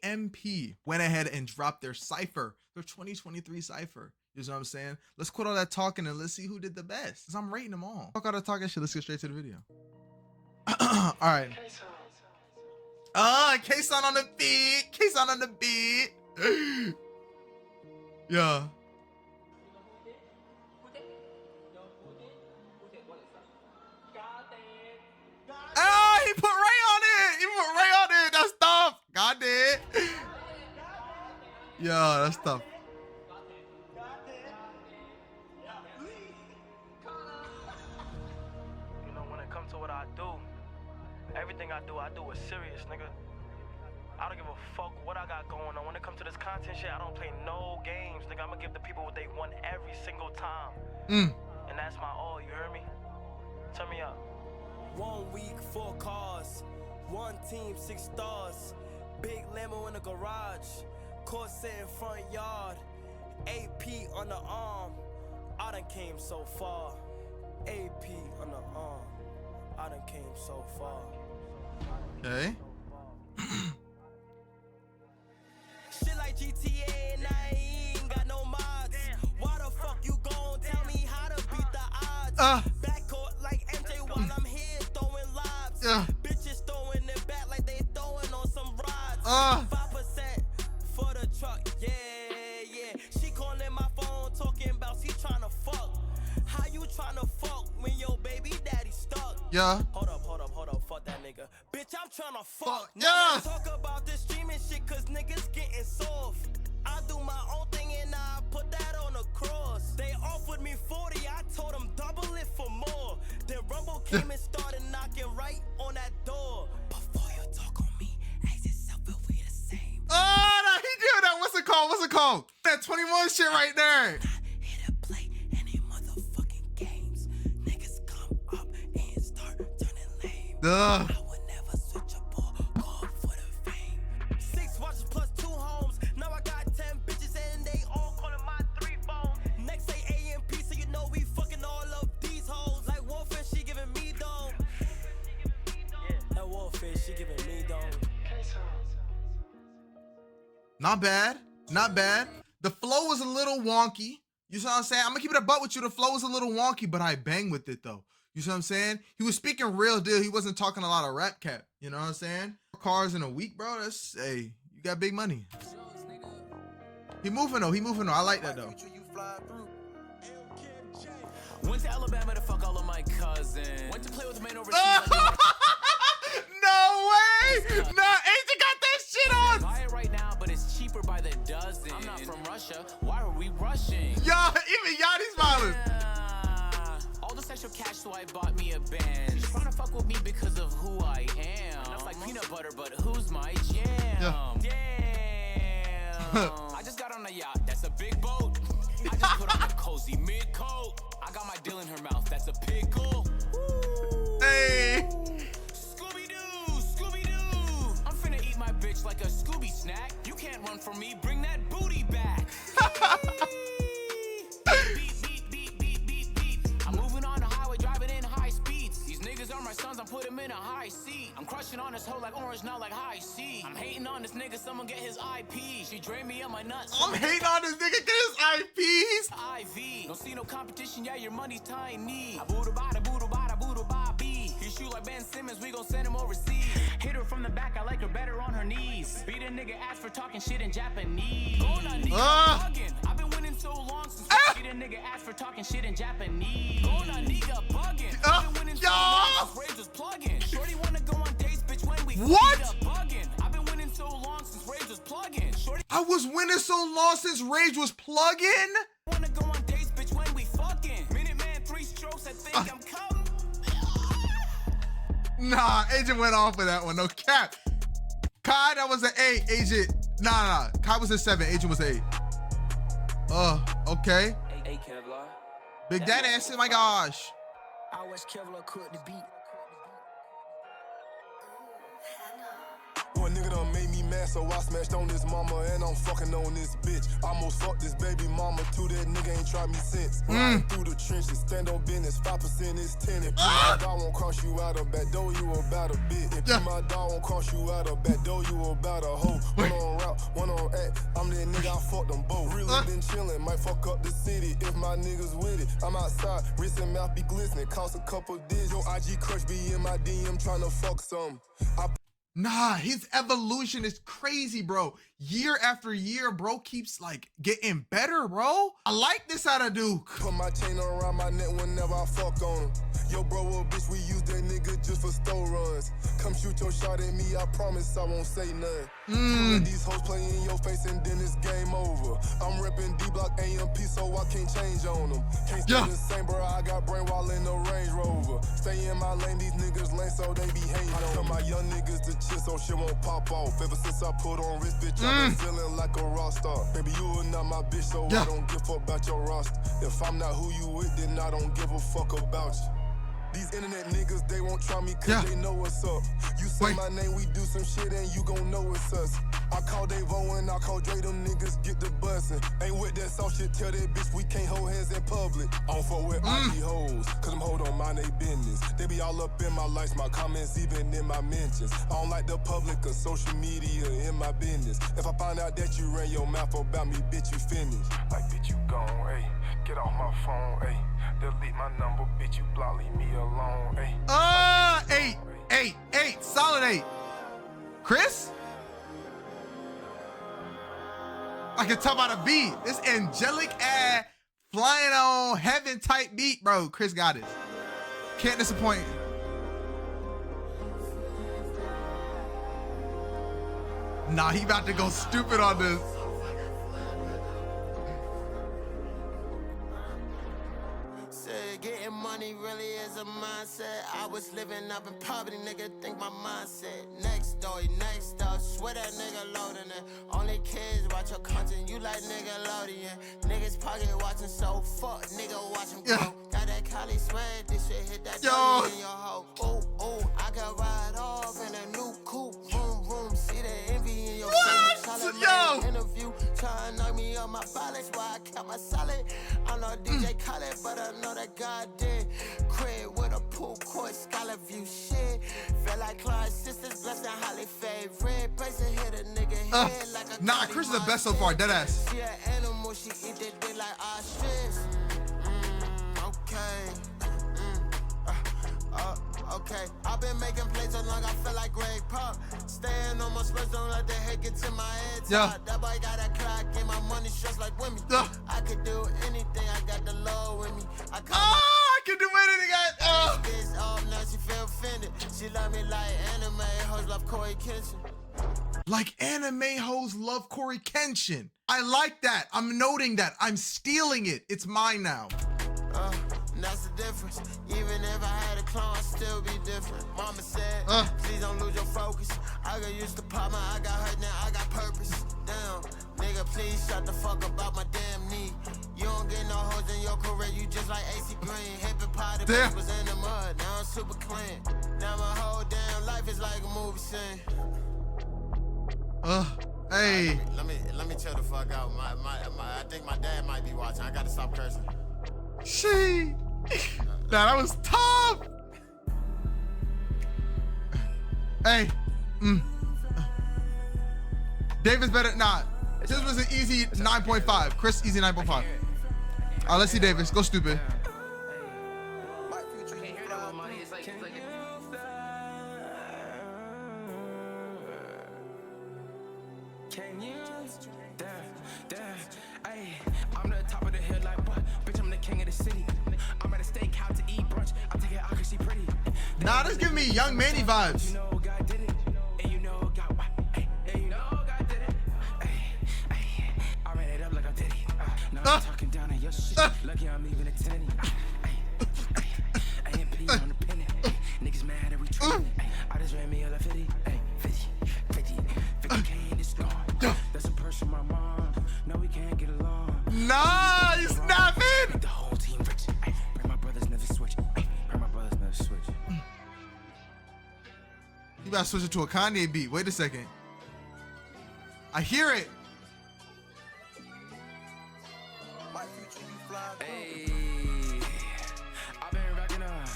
AMP went ahead and dropped their cypher, their 2023 cypher. You know what I'm saying? Let's quit all that talking and let's see who did the best. Cause I'm rating them all. Fuck all that talking shit. Let's get straight to the video. All right. K-Son on the beat. K-Son on the beat. Yeah. Oh, he put Ray on it. He put Ray on it. That's tough. God did. Yeah, that's tough. You know, when it comes to what I do, everything I do with serious, nigga. I don't give a fuck what I got going on. When it comes to this content shit, I don't play no games, nigga. I'm gonna give the people what they want every single time. And that's my all, you heard me? Turn me up. 1 week, 4 cars. 1 team, 6 stars. Big Lambo in the garage. Corset in front yard. AP on the arm. I done came so far. AP on the arm. I done came so far. Okay. Shit like GTA and I ain't got no mods. Why the fuck you gon' tell me how to beat the odds? Backcourt like MJ while I'm here throwing lobs. Bitches throwing it back like they throwing on some rods. 5% for the truck, yeah. She calling my phone talking about she tryna fuck. How you tryna fuck when your baby daddy stuck? Yeah. Hold up, fuck that nigga. Bitch, I'm tryna fuck. Yeah. Talk about this streaming shit cause niggas getting soft. I do my own thing and I put that on the cross. They offered me 40, I told them double it for more. Then Rumble came and started knocking right on that door. Before you talk on me, ask yourself if we the same. Oh, no, he did that. What's it called? What's it called? That 21 shit right there. Not here to play any motherfucking games. Niggas come up and start turning lame. I would never switch up or go for the fame. 6 watches plus 2 homes. Now I got 10 bitches and they all calling my 3 phones. Next say AMP, so you know we fucking all of these hoes. Like Warfare, she giving me dome. That Warfare, she giving me dome. Not bad. Not bad. The flow was a little wonky. You see what I'm saying? I'm gonna keep it a butt with you. The flow was a little wonky, but I bang with it though. You see what I'm saying? He was speaking real deal. He wasn't talking a lot of rap cap. You know what I'm saying? Cars in a week, bro. That's, hey, you got big money. He moving though. He moving though. I like that though. Went to Alabama to fuck all of my cousins. Went to play with the man overseas. No way! No, Agent got that shit on! Buy it right now, but it's cheaper by the dozen. I'm not from Russia. Why are we rushing? Yo, even Yachty's smiling. All this extra cash, so I bought me a Benz. She's trying to fuck with me because of who I am. That's like peanut butter, but who's my jam? Damn. I just got on a yacht. That's a big boat. I just put on a cozy mid coat. I got my dill in her mouth. That's a pickle. Hey. I'm finna eat my bitch like a Scooby snack. You can't run from me, bring that booty back. Beep. I'm moving on the highway, driving in high speeds. These niggas are my sons, I'm put them in a high seat. I'm crushing on this hoe like orange, not like high C. I'm hating on this nigga, someone get his IP. She drained me of my nuts. I'm hating on this nigga, get his IPs. IV. Don't see no competition, yeah, your money's tiny. Boo-da-ba-da-boo-da-ba-da-boo-da-ba-bee. He shoot like Ben Simmons, we gon' send him overseas. Hit her from the back, I like her better on her knees. Beat a nigga ass for talking shit in Japanese. I've been winning so long since beat a nigga ass for talking shit in Japanese. Nigga bugging. I've been winning so long since Rage was plugging. Shorty wanna go on dates, bitch, when we bugging. I've been winning so long since Rage was plugging. Shorty I was winning so long since Rage was plugging. Wanna go on dates, bitch, when we fucking. Minute man, 3 strokes, I think I'm coming. Nah, Agent went off with that one. No cap. Kai, that was an 8. Agent, nah. Kai was a 7. Agent was an 8. Okay. Hey, Kevlar. Big Daddy answer, my gosh. I wish Kevlar could the beat. Boy, nigga done made me mad, so I smashed on this mama and I'm fucking on this bitch. Almost fucked this baby mama too, that nigga ain't tried me since. Riding through the trenches, stand on business, 5% is 10. If my dog won't cross you out of back door, you about a bit. If my dog won't cross you out of back door, you about a hoe. Hold on, chillin', might fuck up the city if my niggas with it. I'm outside, wrist and mouth be glistening, cost a couple digits. Your IG crush be in my DM tryna fuck some. Nah, his evolution is crazy, bro. Year after year, bro keeps like getting better, bro. I like this out of Duke. Put my chain around my neck whenever I fuck on him. Yo, bro, a bitch, we use that nigga just for store runs. Come shoot your shot at me, I promise I won't say nothing. Let these hoes play in your face and then it's game over. I'm reppin' D-Block AMP, so I can't change on them. Can't stay the same, bro, I got brain wall in the Range Rover. Stay in my lane, these niggas lame, so they be hating on. I tell my young niggas to chill so shit won't pop off. Ever since I put on wrist, bitch, I've been feeling like a rock star. Baby, you are not my bitch, so I don't give a fuck about your roster. If I'm not who you with, then I don't give a fuck about you. These internet niggas, they won't try me cause they know what's up. You say my name, we do some shit and you gon' know it's us. I call Davo and I call Dre, them niggas get the bussin'. Ain't with that soft shit, tell that bitch we can't hold hands in public. I don't fuck with IG hoes, cause them hoes don't mind they business. They be all up in my likes, my comments, even in my mentions. I don't like the public or social media in my business. If I find out that you ran your mouth about me, bitch, you finished. Like, bitch, you gone, ayy. Get off my phone, ayy. Delete my number, bitch, you block, leave me alone, ayy. 8, solid 8. Chris? I can talk about a beat. This angelic ass, flying on heaven type beat, bro. Chris got it. Can't disappoint. Nah, he about to go stupid on this. Getting money really is a mindset. I was living up in poverty, nigga, think my mindset. Next door, swear that nigga loading it. Only kids watch your content, you like Nickelodeon. Niggas pocket watching, so fuck, nigga watch him go. Got that Cali swag, this shit hit that dolly in your hoe. Ooh, I can ride off in a new coupe. Vroom, see the envy in your face. Interview, trying to knock me on my balance, why I kept my solid. I'm no DJ Khaled, but I know that God did. Crib with a pool court, scholar view shit. Feel like Clyde's sisters, blessed and highly favored. Brace and hit a nigga head like a nah, Chris is the best so far, deadass. She an animal, she eat that dick like ostrich. Okay, I've been making plays so long I feel like Greg Pop. Staying on my spurs, don't let the head get to my head. That boy got a clock and my money stressed like women. I could do anything, I got the Lord with me. I can do anything. Now she feel offended. She love me like anime hoes love Corey Kenshin. Like anime hoes love Corey Kenshin. I like that. I'm noting that. I'm stealing it. It's mine now. That's the difference. Even if I had a clone, I'd still be different. Mama said, please don't lose your focus. I got used to pop my, I got hurt, now I got purpose. Damn, nigga, please shut the fuck about my damn knee. You don't get no hoes in your career, you just like AC Green. Hip and potty was in the mud, now I'm super clean. Now my whole damn life is like a movie scene. Hey. Let me chill the fuck out. I think my dad might be watching. I gotta stop cursing. Nah, that was tough. Hey. David's better. Nah, this was an easy 9.5. Chris, easy 9.5. Let's see Davis. Go stupid. I'm the top of the hill like what? Bitch, I'm the king of the city. I'm at a steakhouse to eat brunch. I'll take it out cause she pretty. Nah, this giving me Young Manny vibes. You know God did it. And you know God what? And you know God did it. I ran it up like I did it. Now I'm talking down on your shit. Lucky I'm leaving a tenny. AMP on the penny. Niggas mad at retreat. I just ran me a 50. 50K in this gone. That's a person my mom. No, we can't get along. Nah, he's snapping. The whole team rich. Pray my brothers never switch. Pray my brothers never switch. You gotta switch it to a Kanye beat. Wait a second. I hear it. Hey, I've been racking up.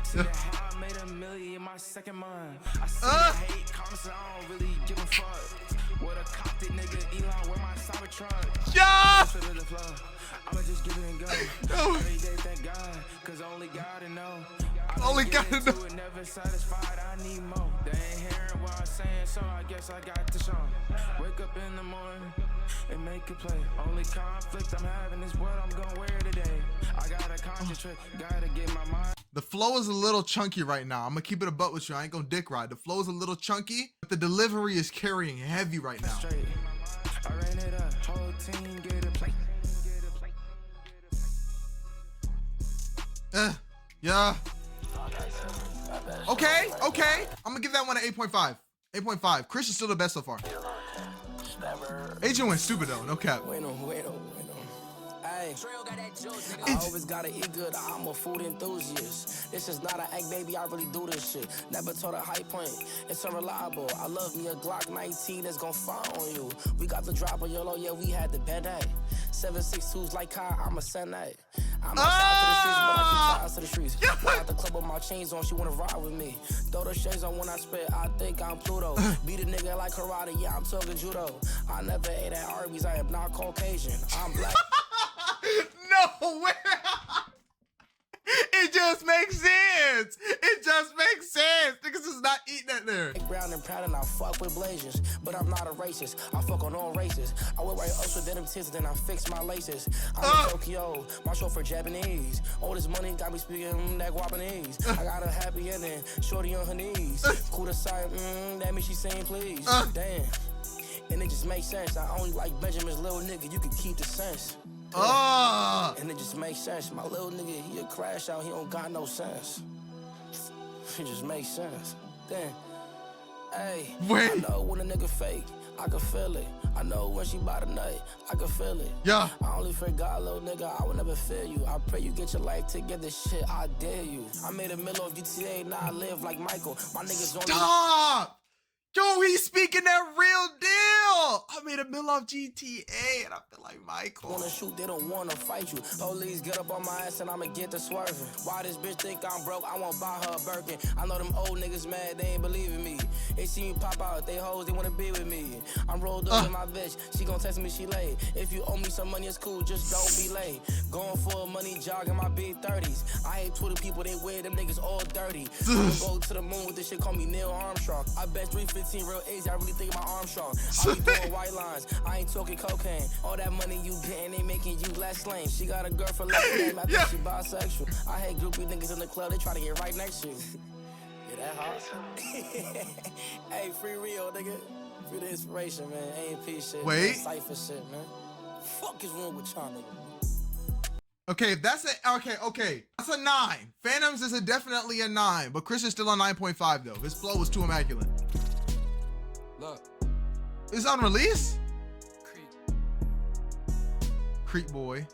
See how I made $1 million in my second month. I see the hate comments, I don't really give a fuck. What a cocked nigga, Elon, where my Cybertruck? Yeah! foot to the floor. I'ma just give it and go. No. Every day, thank God, cause only God to know. Only God to know. It, never satisfied, I need more. They ain't hearing what I'm saying, so I guess I got to show. Wake up in the morning and make a play. Only conflict I'm having is what I'm gonna wear today. I gotta concentrate, gotta get my mind. The flow is a little chunky right now. I'm gonna keep it a butt with you. I ain't gonna dick ride. The flow is a little chunky, but the delivery is carrying heavy right now. Straight. I ran it up, whole team get a plate. Yeah. Okay. I'm gonna give that one an 8.5. 8.5. Chris is still the best so far. Agent went stupid though, no cap. Bueno. Ay, I always gotta eat good, I'm a food enthusiast. This is not an act, baby, I really do this shit. Never told a high point, it's unreliable. I love me a Glock 19 that's gon' fire on you. We got the drop on YOLO, yeah, we had the band-aid. 762s like Kai, I'm a Senate. I'm outside to the streets, but I keep ties to the streets. Walk out the club with my chains on, she wanna ride with me. Throw the shades on when I spit, I think I'm Pluto. Beat a nigga like karate, yeah, I'm talking judo. I never ate at Arby's, I am not Caucasian. I'm black. No way! It just makes sense! It just makes sense! Niggas is not eating that there. Brown and proud and I fuck with blazers, but I'm not a racist. I fuck on all races. I wear white Usher denim tits, then I fix my laces. I'm in Tokyo, my chauffeur Japanese. All this money got me speaking that Guapanese. I got a happy ending, shorty on her knees. Cool to sight, that means she saying please. Damn, and it just makes sense. I only like Benjamin's little nigga, you can keep the sense. And it just makes sense. My little nigga, he a crash out, he don't got no sense. It just makes sense. Then, hey, I know when a nigga fake, I can feel it. I know when she by the night, I can feel it. Yeah. I only fear God, little nigga, I will never fail you. I pray you get your life together, shit, I dare you. I'm in the middle of GTA, now I live like Michael. My niggas only— Stop! Yo, he's speaking that real deal. I'm in the middle of GTA and I feel like Michael. Wanna shoot, they don't wanna fight you. Police get up on my ass and I'ma get to swerving. Why this bitch think I'm broke? I won't buy her a Birkin. I know them old niggas mad, they ain't believing me. They see me pop out, they hoes, they wanna be with me. I'm rolled up with my bitch, she gon' text me she late. If you owe me some money, it's cool, just don't be late. Going for a money jog in my big 30s. I hate Twitter people, they wear them niggas all dirty. I'ma go to the moon with this shit, call me Neil Armstrong. I bet 315 real A's, I really think my arm strong. I be doing white lines, I ain't talking cocaine. All that money you getting, they making you less lame. She got a girl for less name, I think she bisexual. I hate groupie niggas in the club, they try to get right next to you. Yeah, that hot. Hey, free real, nigga. Free the inspiration, man. AMP shit. Wait. Man. Cypher shit, man. Fuck is wrong with y'all, nigga? Okay, that's a okay. That's a 9. Phantoms is definitely a 9, but Chris is still on 9.5 though. His flow was too immaculate. Look. It's on release? Creep. Creep boy.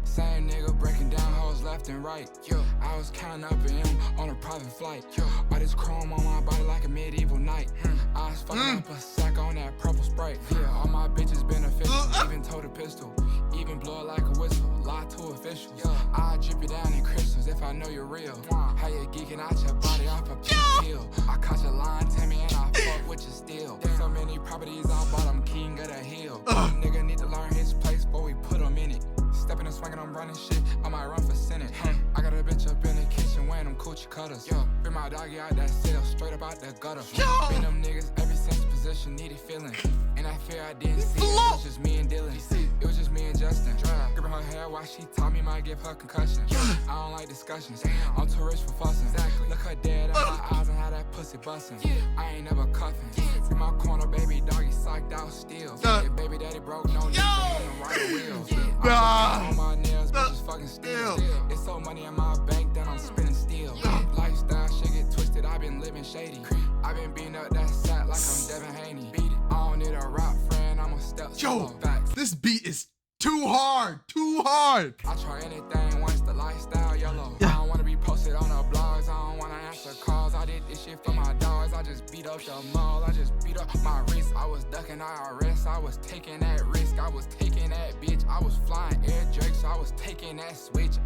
Same nigga breaking down hoes left and right. Yo, I was counting up in him on a private flight. Yo, all this chrome on my body like a medieval knight. I was fucking up a sack on that purple Sprite. Yeah, all my bitches beneficial. Even told a pistol. Even blow it like a whistle. Lie to officials. I drip you down in crystals if I know you're real. How you geeking out your body off a pill. I caught your line, Tammy, and I fuck with you still. So many properties I bought, I'm king of the hill. Nigga need to learn his place before we put him in it. Stepping and swinging, I'm running shit, I might run for Senate. I got a bitch up in the kitchen wearing them coochie cutters. Bring my doggy out that cell, straight up out the gutter. Been them niggas every since position, needed feeling. And I fear I didn't see it, it was just me and Dylan. It was just me and Justin. Gripping her hair while she taught me might give her concussion. I don't like discussions, I'm too rich for fussing. Look her dead at my eyes and how that pussy bustin'. I ain't never cuffing. In my corner, baby doggy psyched out still. If baby daddy broke, no need for him to ride a wheel. On my nails, bitches fucking still. It's so money in my bank that I'm spinning still. Lifestyle shit get twisted, I've been living shady. I've been beating up that sack like I'm Devin Haney. I don't need a rap friend, I'm a step. Yo, this beat is too hard. I try anything once the lifestyle yellow. I don't wanna be posted on the blogs, I don't wanna answer calls. I did this shit for my dogs, I just beat up the mall. I just beat up my wrist, I was ducking IRS. I was taking that risk, I was taking that bitch. I was flying air Drakes, I was taking that switch.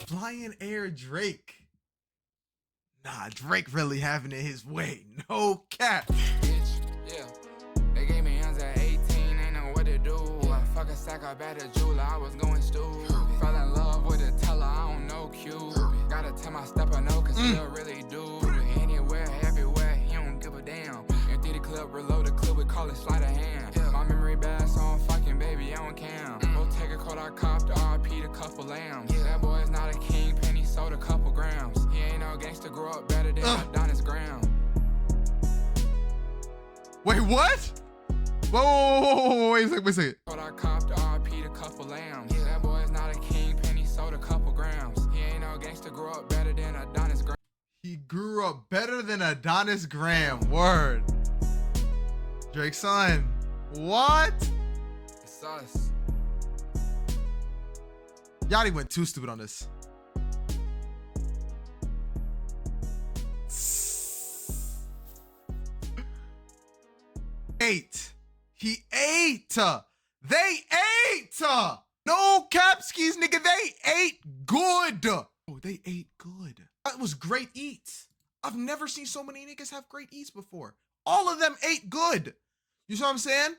Flying air Drake. Nah, Drake really having it his way. No cap. Bitch, yeah. They gave me hands at 18 and stack up at the jeweler, I was going stupid. Fell in love with a teller, I don't know Cupid. Gotta tell my step I know, cause he'll really do it. Anywhere, everywhere, he don't give a damn. Empty the clip, reload the clip, we call it sleight of hand. My memory bad, so I'm fucking baby, I don't cam. Go take a cold, I copped RP a couple lambs. That boy's not a king, penny sold a couple grams. He ain't no gangster, grew up better than Adonis Graham. Wait, what? Whoa, wait a second, wait a second. I copped RP a couple lambs. That boy's not a king, penny sold a couple grams. He ain't no gangster, grew up better than Adonis Graham. He grew up better than Adonis Graham. Word. Drake's son. What? It's us. Yachty went too stupid on this. Ate. He ate. They ate. No cap skis, nigga. They ate good. Oh, they ate good. That was great eats. I've never seen so many niggas have great eats before. All of them ate good. You see what I'm saying?